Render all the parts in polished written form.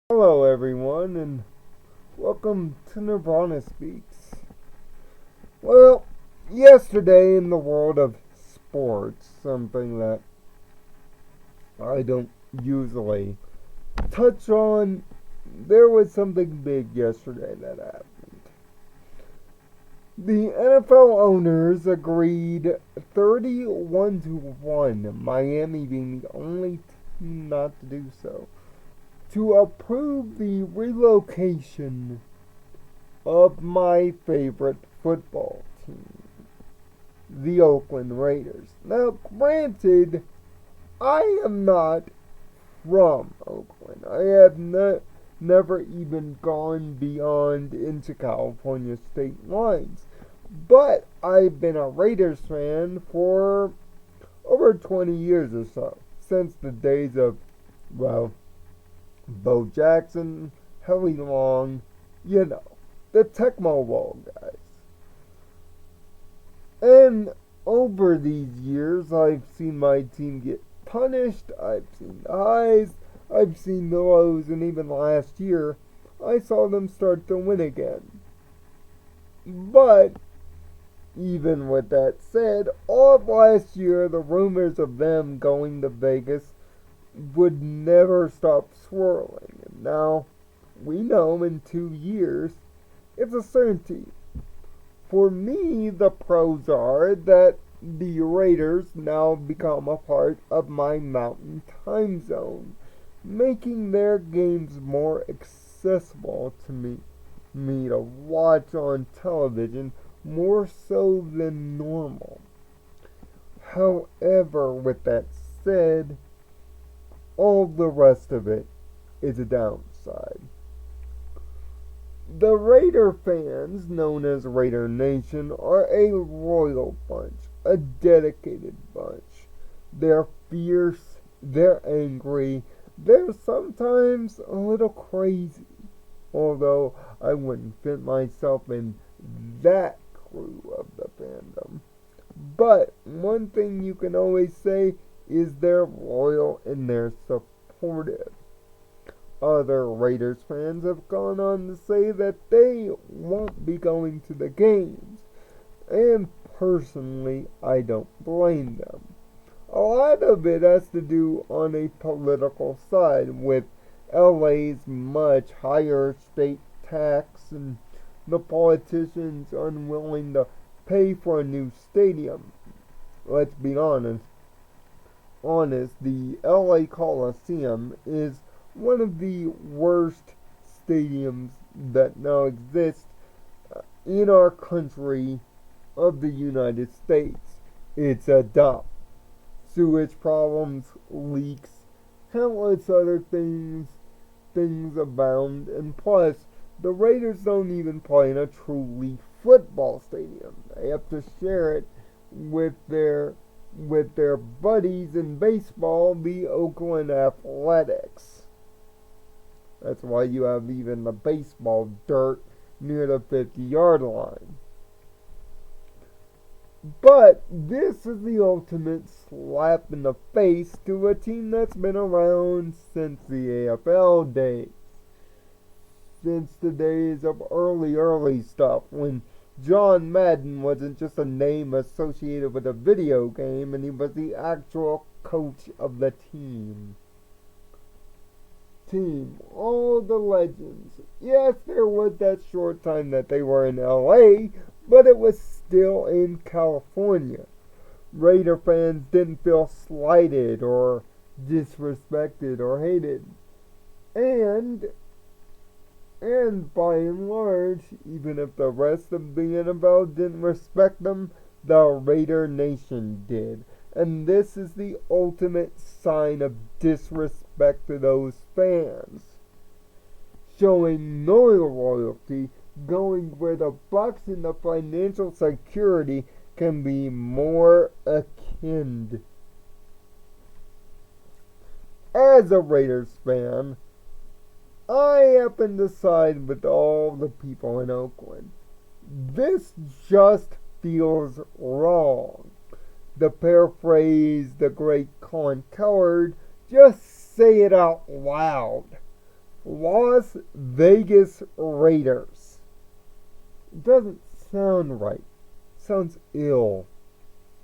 Hello, everyone, and welcome to Nirvana Speaks. Well, yesterday in the world of sports, something that I don't usually touch on, there was something big yesterday that happened. The NFL owners agreed 31 to 1, Miami being the only team not to do so, to approve the relocation of my favorite football team, the Oakland Raiders. Now, granted, I am not from Oakland. I have never even gone beyond into California state lines. But I've been a Raiders fan for over 20 years or so, since the days of, well, Bo Jackson, Howie Long, you know, the Tecmo Bowl guys. And over these years, I've seen my team get punished. I've seen the highs. I've seen the lows. And even last year, I saw them start to win again. But even with that said, all of last year, the rumors of them going to Vegas would never stop swirling. And now, we know in 2 years, it's a certainty. For me, the pros are that the Raiders now become a part of my mountain time zone, making their games more accessible to me to watch on television more so than normal. However, with that said, all the rest of it is a downside. The Raider fans, known as Raider Nation, are a royal bunch, a dedicated bunch. They're fierce, they're angry, they're sometimes a little crazy. Although I wouldn't fit myself in that crew of the fandom. But one thing you can always say is they're loyal and they're supportive. Other Raiders fans have gone on to say that they won't be going to the games. And personally, I don't blame them. A lot of it has to do on a political side with LA's much higher state tax and the politicians unwilling to pay for a new stadium. Let's be honest, the LA Coliseum is one of the worst stadiums that now exist in our country of the United States. It's a dump. Sewage problems, leaks, countless other things abound, and plus, the Raiders don't even play in a truly football stadium. They have to share it with their buddies in baseball, the Oakland Athletics. That's why you have even the baseball dirt near the 50-yard line. But this is the ultimate slap in the face to a team that's been around since the AFL days. Since the days of early stuff when John Madden wasn't just a name associated with a video game and he was the actual coach of the team. All the legends. Yes, there was that short time that they were in LA, but it was still in California. Raider fans didn't feel slighted or disrespected or hated. And by and large, even if the rest of the NFL didn't respect them, the Raider Nation did. And this is the ultimate sign of disrespect to those fans. Showing no loyalty, going where the bucks and the financial security can be more akin. As a Raiders fan, I happen to side with all the people in Oakland. This just feels wrong. To paraphrase the great Colin Cowherd, just say it out loud. Las Vegas Raiders. It doesn't sound right. It sounds ill.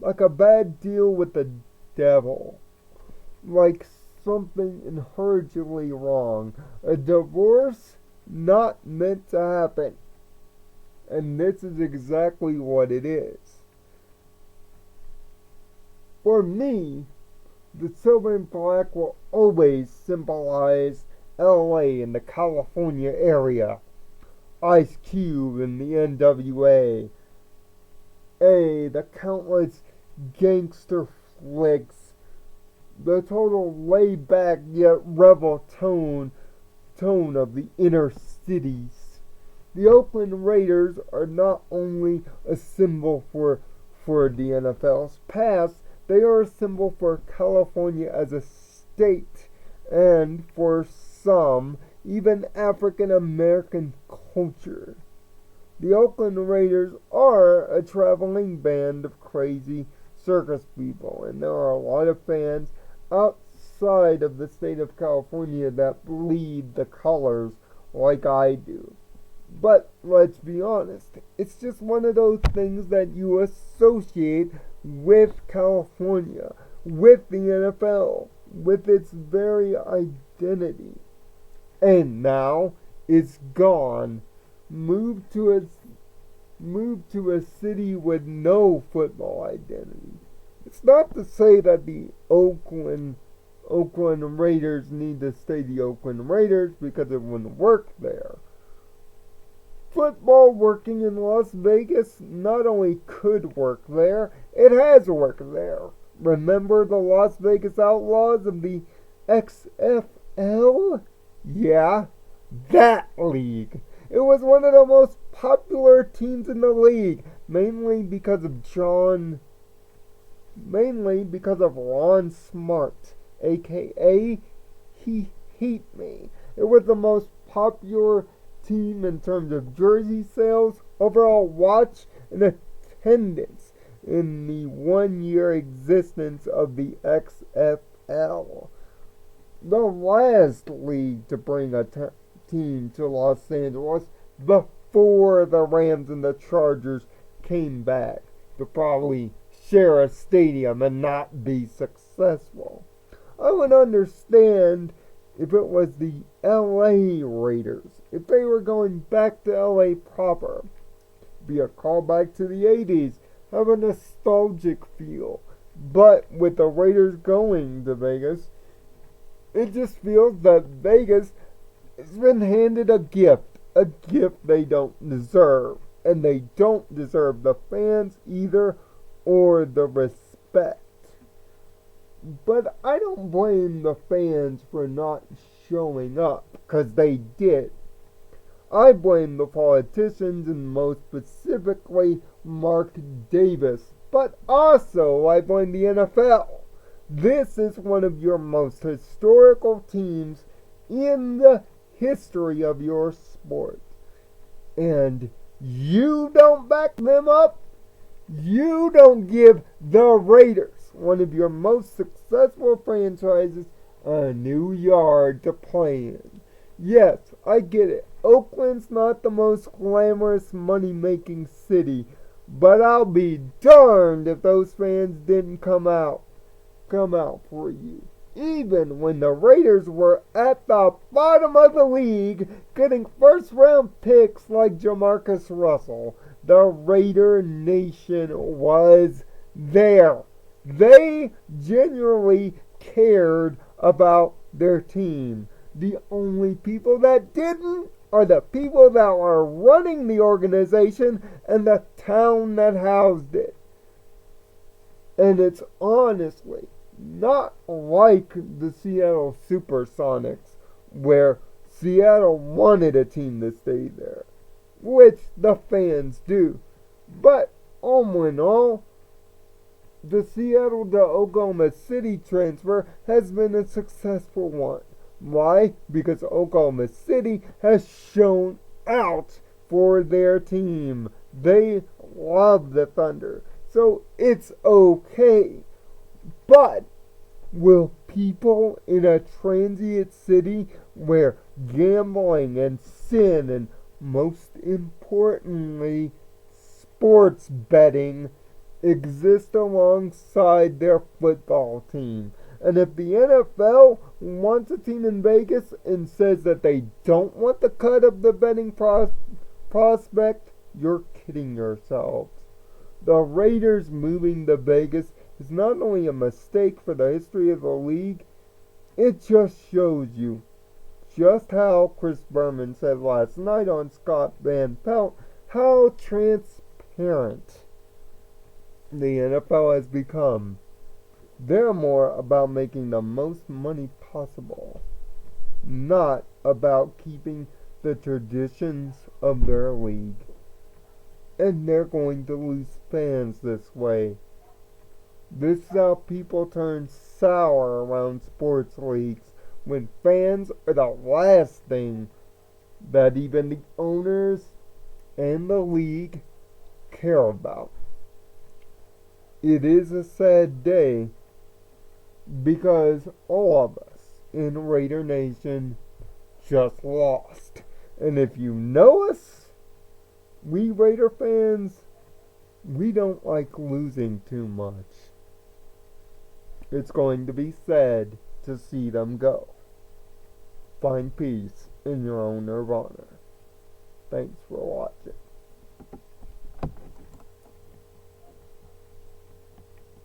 Like a bad deal with the devil. Like something inherently wrong. A divorce not meant to happen. And this is exactly what it is. For me, the silver and black will always symbolize LA in the California area. Ice Cube in the NWA. The countless gangster flicks. The total laid back yet rebel tone of the inner cities. The Oakland Raiders are not only a symbol for the NFL's past, they are a symbol for California as a state, and for some, even African American culture. The Oakland Raiders are a traveling band of crazy circus people, and there are a lot of fans outside of the state of California that bleed the colors like I do. But let's be honest, it's just one of those things that you associate with California, with the NFL, with its very identity. And now it's gone. Moved to a city with no football identity. It's not to say that the Oakland Raiders need to stay the Oakland Raiders, because it wouldn't work there. Football working in Las Vegas not only could work there, it has worked there. Remember the Las Vegas Outlaws of the XFL? Yeah, that league. It was one of the most popular teams in the league, mainly because of Ron Smart, aka He Hate Me. It was the most popular team in terms of jersey sales, overall watch, and attendance in the 1-year existence of the XFL. The last league to bring a team to Los Angeles before the Rams and the Chargers came back to probably share a stadium and not be successful. I would understand if it was the LA Raiders, if they were going back to LA proper. Be a callback to the 80s, have a nostalgic feel. But with the Raiders going to Vegas, it just feels that Vegas has been handed a gift they don't deserve. And they don't deserve the fans either, or the respect. But I don't blame the fans for not showing up, because they did. I blame the politicians, and most specifically Mark Davis. But also I blame the NFL. This is one of your most historical teams in the history of your sport. And you don't back them up? You don't give the Raiders, one of your most successful franchises, a new yard to play in. Yes, I get it. Oakland's not the most glamorous money-making city, but I'll be darned if those fans didn't come out for you. Even when the Raiders were at the bottom of the league, getting first-round picks like Jamarcus Russell, the Raider Nation was there. They genuinely cared about their team. The only people that didn't are the people that are running the organization and the town that housed it. And it's honestly not like the Seattle Supersonics, where Seattle wanted a team to stay there, which the fans do. But all in all, the Seattle to Oklahoma City transfer has been a successful one. Why? Because Oklahoma City has shown out for their team. They love the Thunder. So it's okay. But will people in a transient city where gambling and sin and most importantly sports betting exist alongside their football team. And if the NFL wants a team in Vegas and says that they don't want the cut of the betting prospect, you're kidding yourselves. The Raiders moving to Vegas is not only a mistake for the history of the league, it just shows you just how Chris Berman said last night on Scott Van Pelt, how transparent the NFL has become. They're more about making the most money possible, not about keeping the traditions of their league. And they're going to lose fans this way. This is how people turn sour around sports leagues, when fans are the last thing that even the owners and the league care about. It is a sad day because all of us in Raider Nation just lost. And if you know us, we Raider fans, we don't like losing too much. It's going to be sad to see them go. Find peace in your own Nirvana. Thanks for watching.